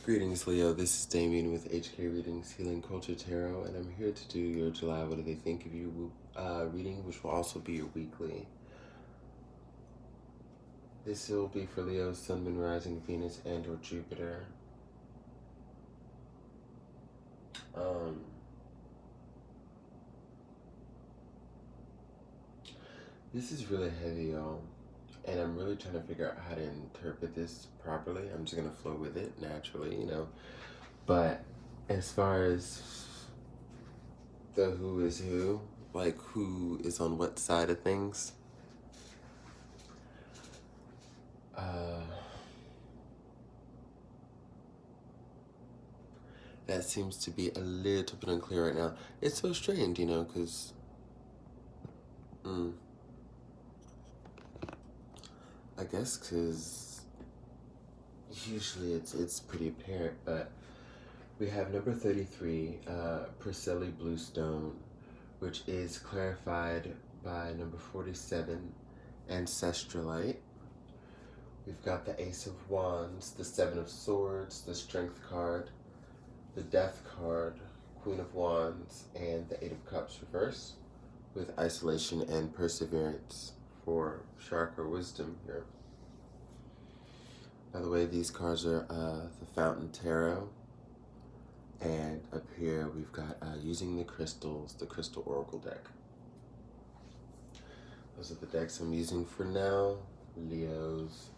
Greetings, Leo. This is Damien with HK Readings Healing Culture Tarot, and I'm here to do your July What Do They Think of You reading, which will also be your weekly. This will be for Leo, Sun, Moon, Rising, Venus, and or Jupiter. This is really heavy, y'all, and I'm really trying to figure out how to interpret this properly. I'm just going to flow with it naturally, But as far as the who is who, like who is on what side of things, that seems to be a little bit unclear right now. It's so strange, because I guess because usually it's pretty apparent, but we have number 33, Priscilla Bluestone, which is clarified by number 47, Ancestralite. We've got the Ace of Wands, the Seven of Swords, the Strength card, the Death card, Queen of Wands, and the Eight of Cups reversed, with isolation and perseverance for chakra wisdom here. By the way, these cards are the Fountain Tarot, and up here we've got using the crystals, the Crystal Oracle deck. Those are the decks I'm using for now, Leos.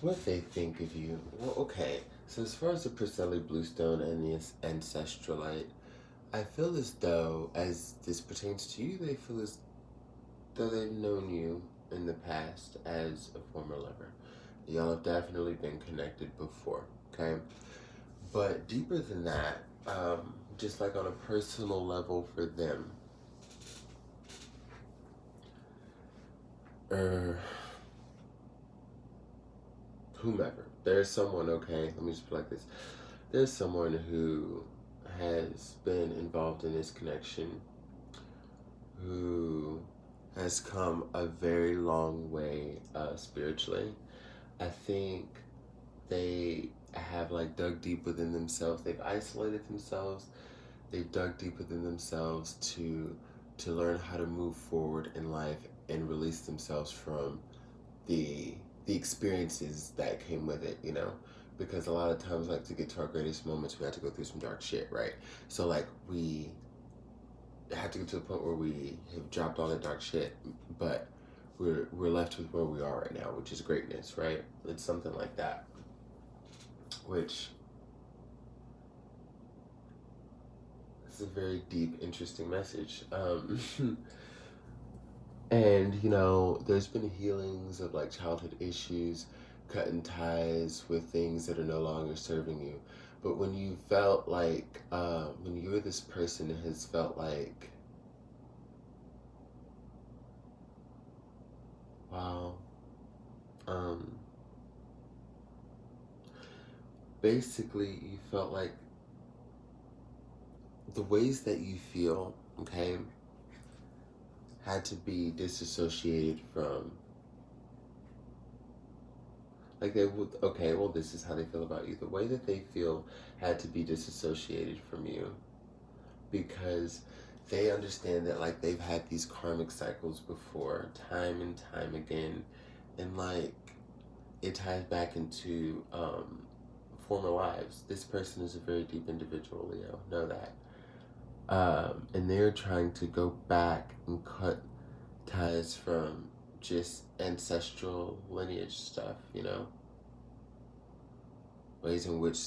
What they think of you. Well, okay. So as far as the Priscilla Bluestone and the Ancestralite, I feel as though, as this pertains to you, they feel as though they've known you in the past as a former lover. Y'all have definitely been connected before, okay? But deeper than that, just like on a personal level for them, whomever, there's someone, okay, let me just put it like this. There's someone who has been involved in this connection who has come a very long way spiritually. I think they have dug deep within themselves. They've isolated themselves. They've dug deep within themselves to learn how to move forward in life and release themselves from the experiences that came with it, because a lot of times, to get to our greatest moments, we have to go through some dark shit, right? So we have to get to a point where we have dropped all that dark shit, but we're left with where we are right now, which is greatness, right? It's something like that, which is a very deep, interesting message. And, there's been healings of childhood issues, cutting ties with things that are no longer serving you. But when you felt when you're this person that has felt wow, basically you felt like the ways that you feel, okay, had to be disassociated from, they would, okay, well, this is how they feel about you. The way that they feel had to be disassociated from you, because they understand that they've had these karmic cycles before, time and time again, and it ties back into former lives. This person is a very deep individual, Leo, know that. And they're trying to go back and cut ties from just ancestral lineage stuff, ways in which,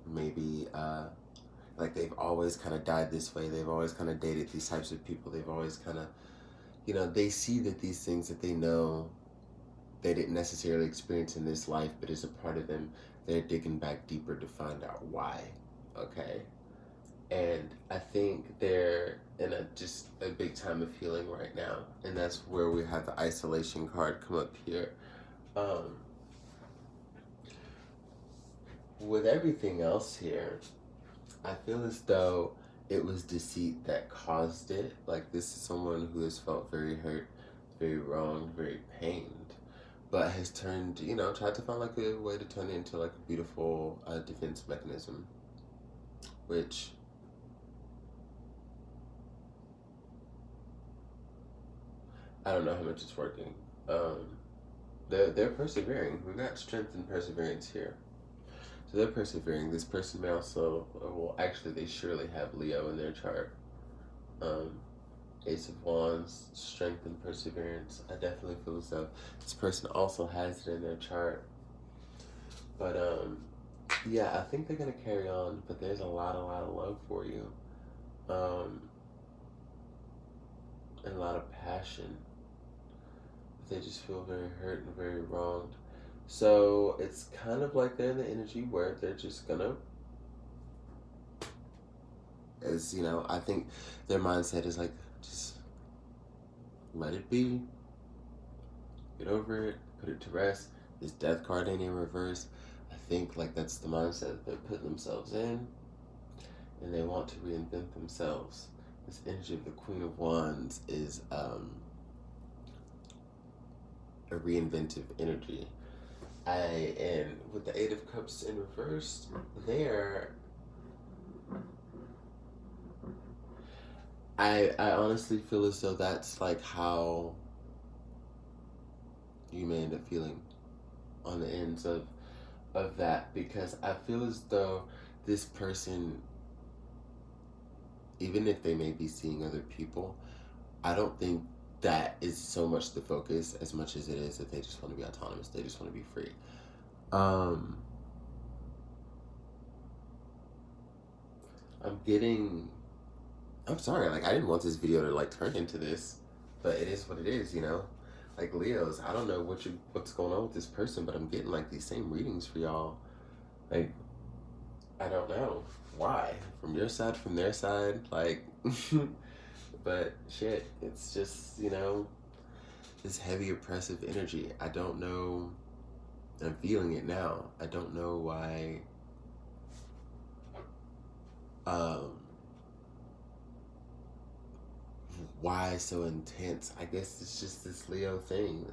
maybe they've always kind of died this way. They've always kind of dated these types of people. They've always kind of, they see that these things that they know they didn't necessarily experience in this life, but as a part of them, they're digging back deeper to find out why, okay? And I think they're in just a big time of healing right now. And that's where we have the isolation card come up here. With everything else here, I feel as though it was deceit that caused it. This is someone who has felt very hurt, very wronged, very pained. but has turned, tried to find like a way to turn it into like a beautiful defense mechanism, which I don't know how much it's working. Um, they're persevering. We got strength and perseverance here. So they're persevering. This person may also, well, actually, they surely have Leo in their chart. Um, Ace of Wands, strength and perseverance. I definitely feel as though this person also has it in their chart. But yeah, I think they're gonna carry on. But there's a lot of love for you, um, and a lot of passion. They just feel very hurt and very wronged. So it's kind of like they're in the energy where they're just gonna, as I think their mindset is like, just let it be, get over it, put it to rest. This death card ain't in reverse. I think like that's the mindset that they're putting themselves in, and they want to reinvent themselves. This energy of the Queen of Wands is a reinventive energy. And with the Eight of Cups in reverse, there, I honestly feel as though that's like how you may end up feeling on the ends of that, because I feel as though this person, even if they may be seeing other people, I don't think that is so much the focus as much as it is that they just want to be autonomous. They just want to be free. Um, I'm getting. I'm sorry. Like I didn't want this video to like turn into this, but it is what it is. Like Leos. I don't know what's going on with this person, but I'm getting like these same readings for y'all. Like I don't know why. From your side, from their side, like. But shit, it's just this heavy oppressive energy. I don't know. I'm feeling it now. I don't know why. Um, why so intense? I guess it's just this Leo thing.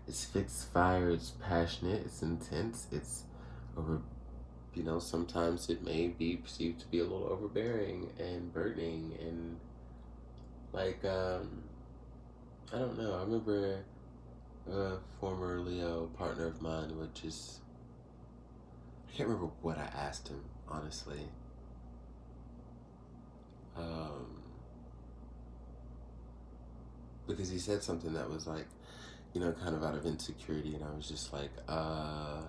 It's fixed fire. It's passionate. It's intense. It's over. Sometimes it may be perceived to be a little overbearing and burdening and like I don't know. I remember a former Leo partner of mine, which is I can't remember what I asked him honestly. Um, because he said something that was like, kind of out of insecurity, and I was just like, well,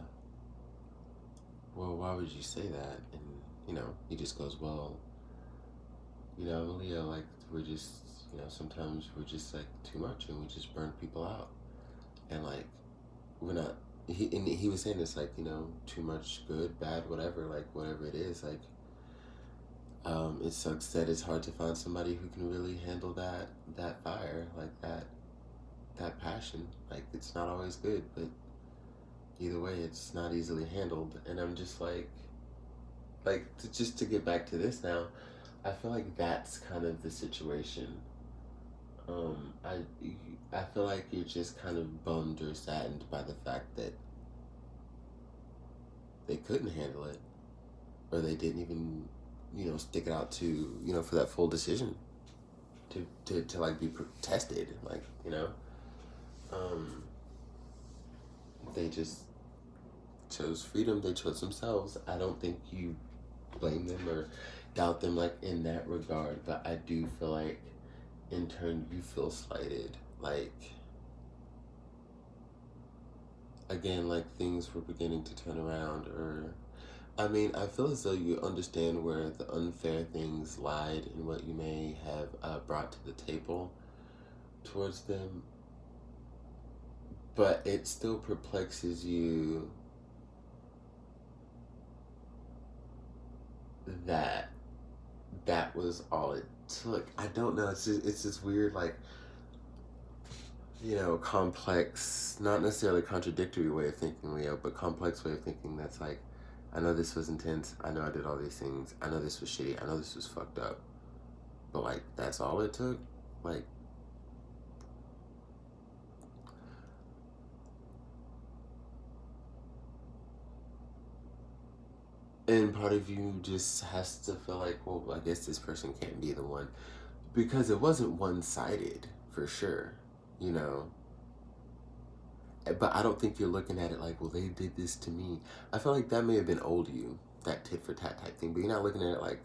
why would you say that? And he just goes, well, Leo, like we're just, sometimes we're just like too much, and we just burn people out, and like we're not. He was saying this like too much good, bad, whatever, like whatever it is, like it sucks that it's hard to find somebody who can really handle that fire, like that passion. Like it's not always good, but either way, it's not easily handled. And I'm just just to get back to this now, I feel like that's kind of the situation. I feel like you're just kind of bummed or saddened by the fact that they couldn't handle it, or they didn't even, stick it out to, for that full decision to like be tested, like, um, they just chose freedom. They chose themselves. I don't think you blame them or doubt them like in that regard, but I do feel like in turn you feel slighted, like again, like things were beginning to turn around, or I mean, I feel as though you understand where the unfair things lied and what you may have brought to the table towards them, but it still perplexes you that that was all it took. I don't know. It's this weird like complex, not necessarily contradictory way of thinking, Leo, but complex way of thinking that's like, I know this was intense. I know I did all these things. I know this was shitty. I know this was fucked up. But like, that's all it took? Like, And part of you just has to feel like, well, I guess this person can't be the one. Because it wasn't one-sided, for sure, you know. But I don't think you're looking at it like, well, they did this to me. I feel like that may have been old you, that tit for tat type thing. But you're not looking at it like,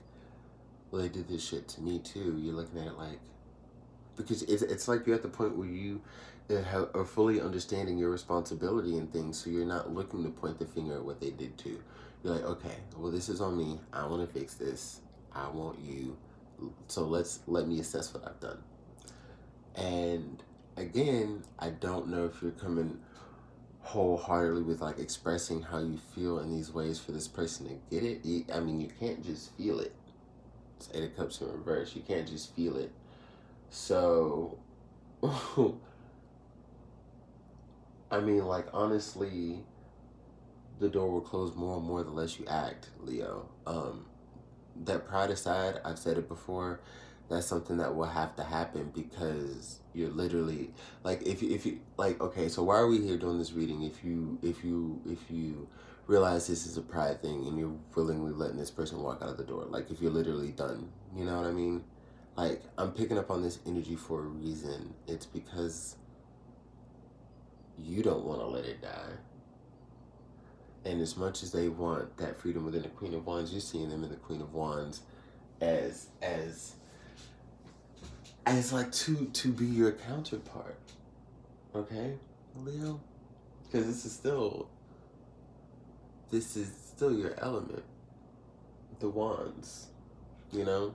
well, they did this shit to me too. You're looking at it like, because it's like you're at the point where you are fully understanding your responsibility in things, so you're not looking to point the finger at what they did to. You're like, okay, well, this is on me. I want to fix this. I want you. So let me assess what I've done. And again, I don't know if you're coming wholeheartedly with like expressing how you feel in these ways for this person to get it. I mean, you can't just feel it. It's Eight of Cups in reverse. You can't just feel it. So, I mean, like, honestly, the door will close more and more the less you act, Leo. That pride aside, I've said it before, that's something that will have to happen because you're literally like if you like okay, so why are we here doing this reading if you realize this is a pride thing and you're willingly letting this person walk out of the door, like if you're literally done, you know what I mean? Like, I'm picking up on this energy for a reason. It's because you don't want to let it die. And as much as they want that freedom within the Queen of Wands, you're seeing them in the Queen of Wands as like to be your counterpart. Okay, Leo? Because this is still your element. The wands, you know?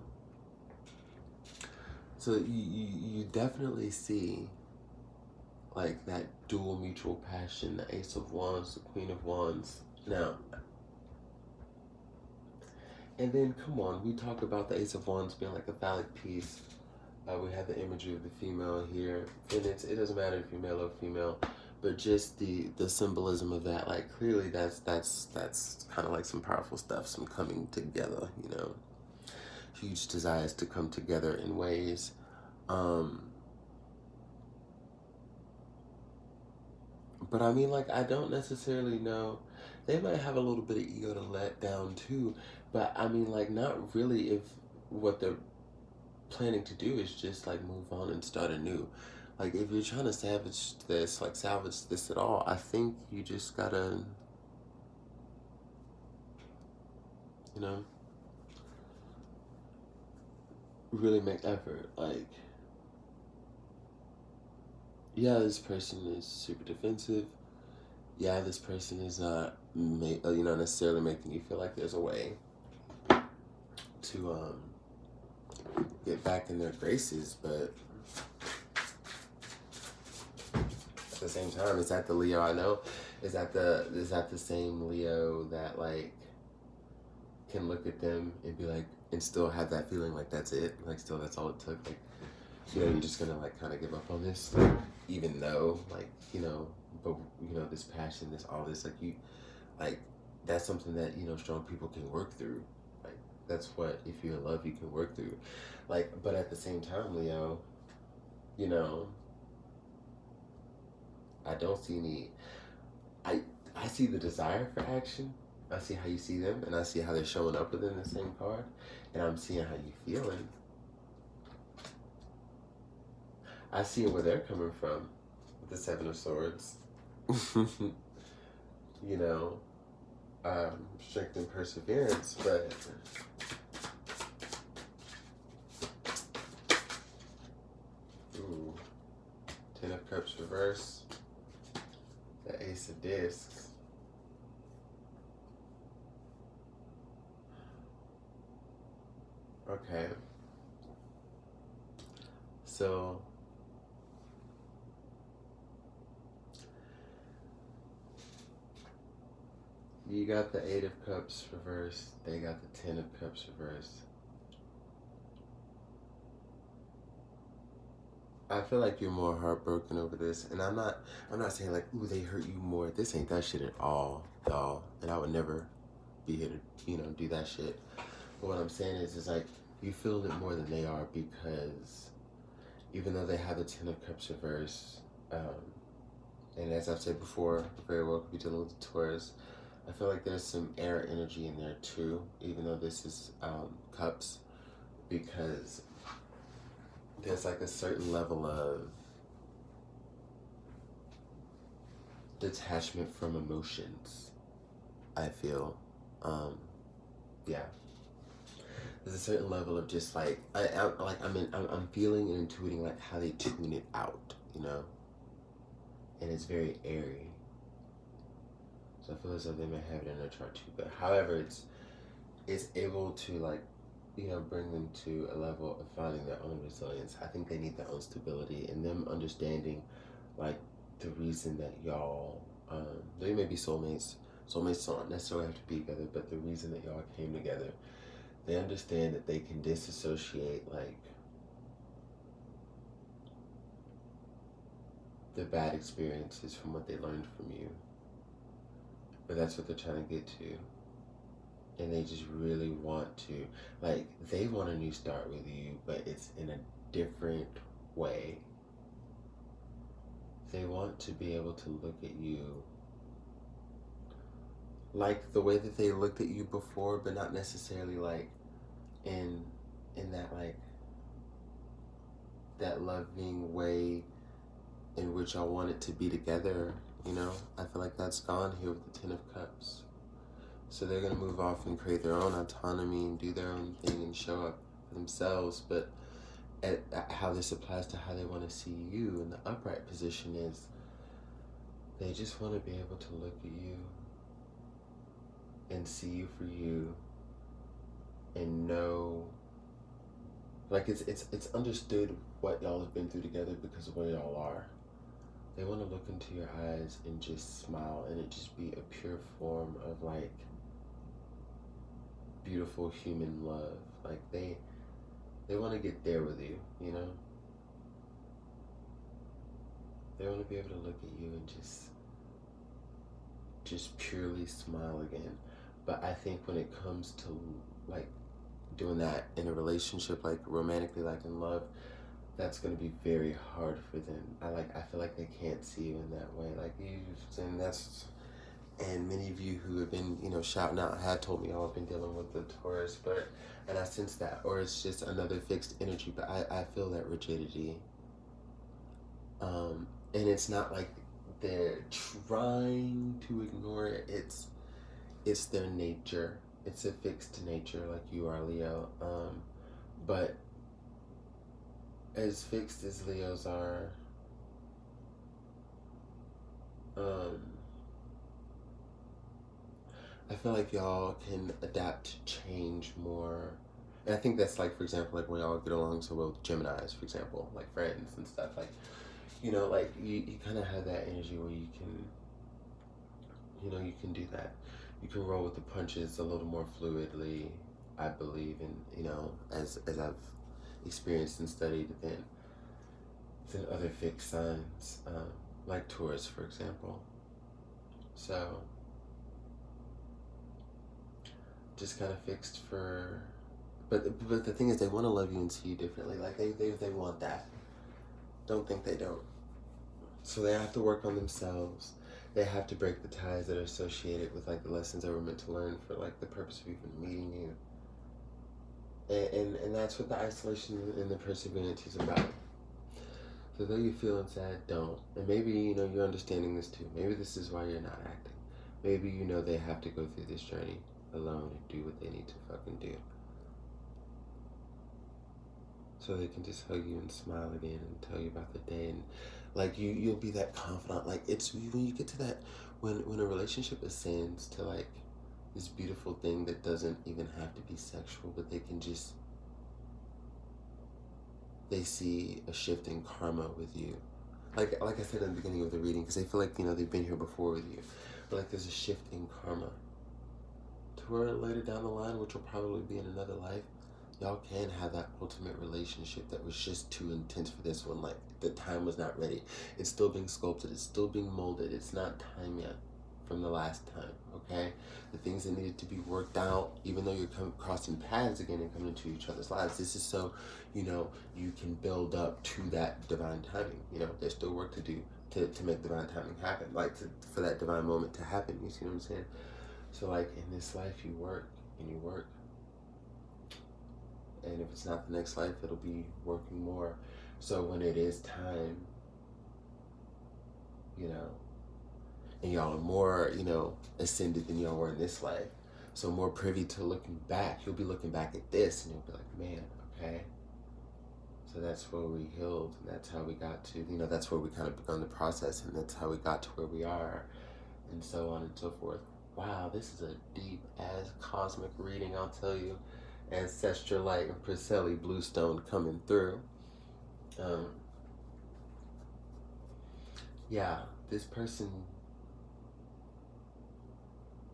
So you definitely see like that dual mutual passion, the Ace of Wands, the Queen of Wands. Now, and then come on, we talk about the Ace of Wands being like a phallic piece. We have the imagery of the female here, and it doesn't matter if you're male or female, but just the symbolism of that. Like, clearly, that's kind of like some powerful stuff, some coming together. You know, huge desires to come together in ways. But I mean, like, I don't necessarily know. They might have a little bit of ego to let down too, but I mean, like, not really if what they're planning to do is just like move on and start anew. Like, if you're trying to salvage this at all, I think you just gotta, you know, really make effort. Like, yeah, this person is super defensive. Yeah, this person is not, necessarily making you feel like there's a way to get back in their graces, but at the same time, is that the Leo I know? Is that the same Leo that like can look at them and be like, and still have that feeling like that's it, like still that's all it took, like, you're just gonna like kind of give up on this, like, even though like but this passion, this all this, like, you like, that's something that strong people can work through. Like, that's what, if you're in love, you can work through. Like, but at the same time, Leo, you know I don't see any. I I see the desire for action. I see how you see them, and I see how they're showing up within the same card, and I'm seeing how you feeling. I see where they're coming from with the Seven of Swords. you know, Strength and perseverance, but ooh, Ten of Cups reverse, the Ace of Discs. Okay. So you got the Eight of Cups reversed. They got the Ten of Cups reversed. I feel like you're more heartbroken over this, and I'm not saying like, ooh, they hurt you more. This ain't that shit at all, y'all. And I would never be here to, do that shit. But what I'm saying is like, you feel it more than they are, because even though they have the Ten of Cups reversed, and as I've said before, very well could be dealing with the Taurus. I feel like there's some air energy in there too, even though this is cups, because there's like a certain level of detachment from emotions, I feel. Yeah. There's a certain level of just like I'm feeling and intuiting like how they tune it out, you know, and it's very airy. So I feel as though they may have it in their chart too, but however, it's able to like, you know, bring them to a level of finding their own resilience. I think they need their own stability and them understanding, like, the reason that y'all, they may be soulmates. Soulmates don't necessarily have to be together, but the reason that y'all came together, they understand that they can disassociate, like, the bad experiences from what they learned from you. But that's what they're trying to get to. And they just really want to, like, they want a new start with you, but it's in a different way. They want to be able to look at you like the way that they looked at you before, but not necessarily like in that, like, that loving way in which I want it to be together, you know? I feel like that's gone here with the Ten of Cups. So they're going to move off and create their own autonomy and do their own thing and show up for themselves. But at how this applies to how they want to see you in the upright position is they just want to be able to look at you and see you for you and know, like, it's understood what y'all have been through together because of where y'all are. They want to look into your eyes and just smile and it just be a pure form of, like, beautiful human love. Like, they want to get there with you, you know? They want to be able to look at you and just purely smile again. But I think when it comes to, like, doing that in a relationship, like romantically, like in love, that's going to be very hard for them. I feel like they can't see you in that way. Like, and many of you who have been, you know, shouting out have told me, oh, I've been dealing with the Taurus, and I sense that, or it's just another fixed energy, but I feel that rigidity. And it's not like they're trying to ignore it. It's their nature. It's a fixed nature, like you are, Leo. But as fixed as Leos are, I feel like y'all can adapt to change more. And I think that's, like, for example, like when y'all get along so well with Geminis, for example, like friends and stuff, like, you know, like you kind of have that energy where you can, you know, you can do that. You can roll with the punches a little more fluidly, I believe, and, you know, as I've experienced and studied than other fixed signs, like Taurus, for example. So just kind of fixed for, but the thing is, they want to love you and see you differently. Like, they want that. Don't think they don't. So they have to work on themselves. They have to break the ties that are associated with, like, the lessons they were meant to learn for, like, the purpose of even meeting you. And that's what the isolation and the perseverance is about. So though you're feeling sad, don't. And maybe, you know, you're understanding this too. Maybe this is why you're not acting. Maybe you know they have to go through this journey alone and do what they need to fucking do. So they can just hug you and smile again and tell you about the day, and, like, you'll be that confidant. Like, it's when you get to that, when a relationship ascends to, like, this beautiful thing that doesn't even have to be sexual, but they see a shift in karma with you. Like I said in the beginning of the reading, because they feel like, you know, they've been here before with you, but, like, there's a shift in karma to where later down the line, which will probably be in another life, y'all can have that ultimate relationship that was just too intense for this one. Like, the time was not ready. It's still being sculpted. It's still being molded. It's not time yet from the last time, okay? The things that needed to be worked out, even though you're crossing paths again and coming into each other's lives, this is so, you know, you can build up to that divine timing. You know, there's still work to do to make divine timing happen, like, for that divine moment to happen. You see what I'm saying? So like in this life, you work and you work, and if it's not the next life, it'll be working more. So when it is time, you know, and y'all are more, ascended than y'all were in this life. So more privy to looking back. You'll be looking back at this and you'll be like, man, okay. So that's where we healed, and that's how we got to, that's where we kind of begun the process, and that's how we got to where we are, and so on and so forth. Wow, this is a deep as cosmic reading, I'll tell you. Ancestral Light and Priscelli Bluestone coming through. Um, yeah, this person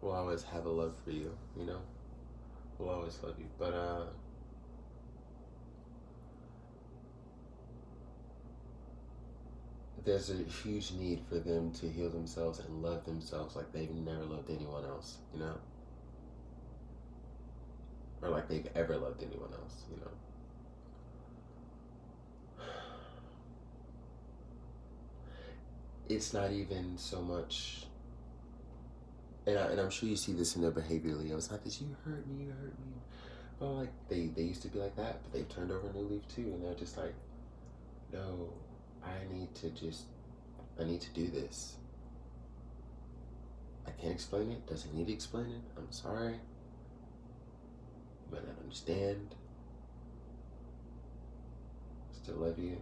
will always have a love for you, will always love you. But there's a huge need for them to heal themselves and love themselves like they've never loved anyone else, or like they've ever loved anyone else. It's not even so much, and I'm sure you see this in their behavior, Leo. It's not that you hurt me, you hurt me. Well, like they used to be like that, but they've turned over a new leaf too, and they're just like, no, I need to do this. I can't explain it. Doesn't need to explain it. I'm sorry. You might not understand. Still love you.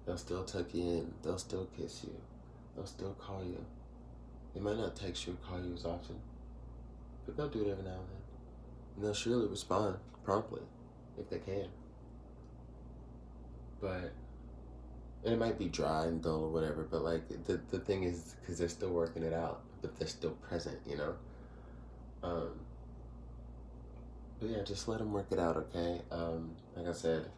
They'll still tuck you in. They'll still kiss you. They'll still call you. They might not text you or call you as often, but they'll do it every now and then. And they'll surely respond promptly if they can. But, and it might be dry and dull or whatever, but like the thing is, because they're still working it out, but they're still present, But yeah, just let them work it out, okay? Like I said,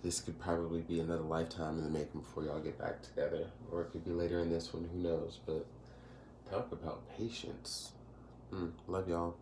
this could probably be another lifetime in the making before y'all get back together. Or it could be later in this one, who knows? But talk about patience. Love y'all.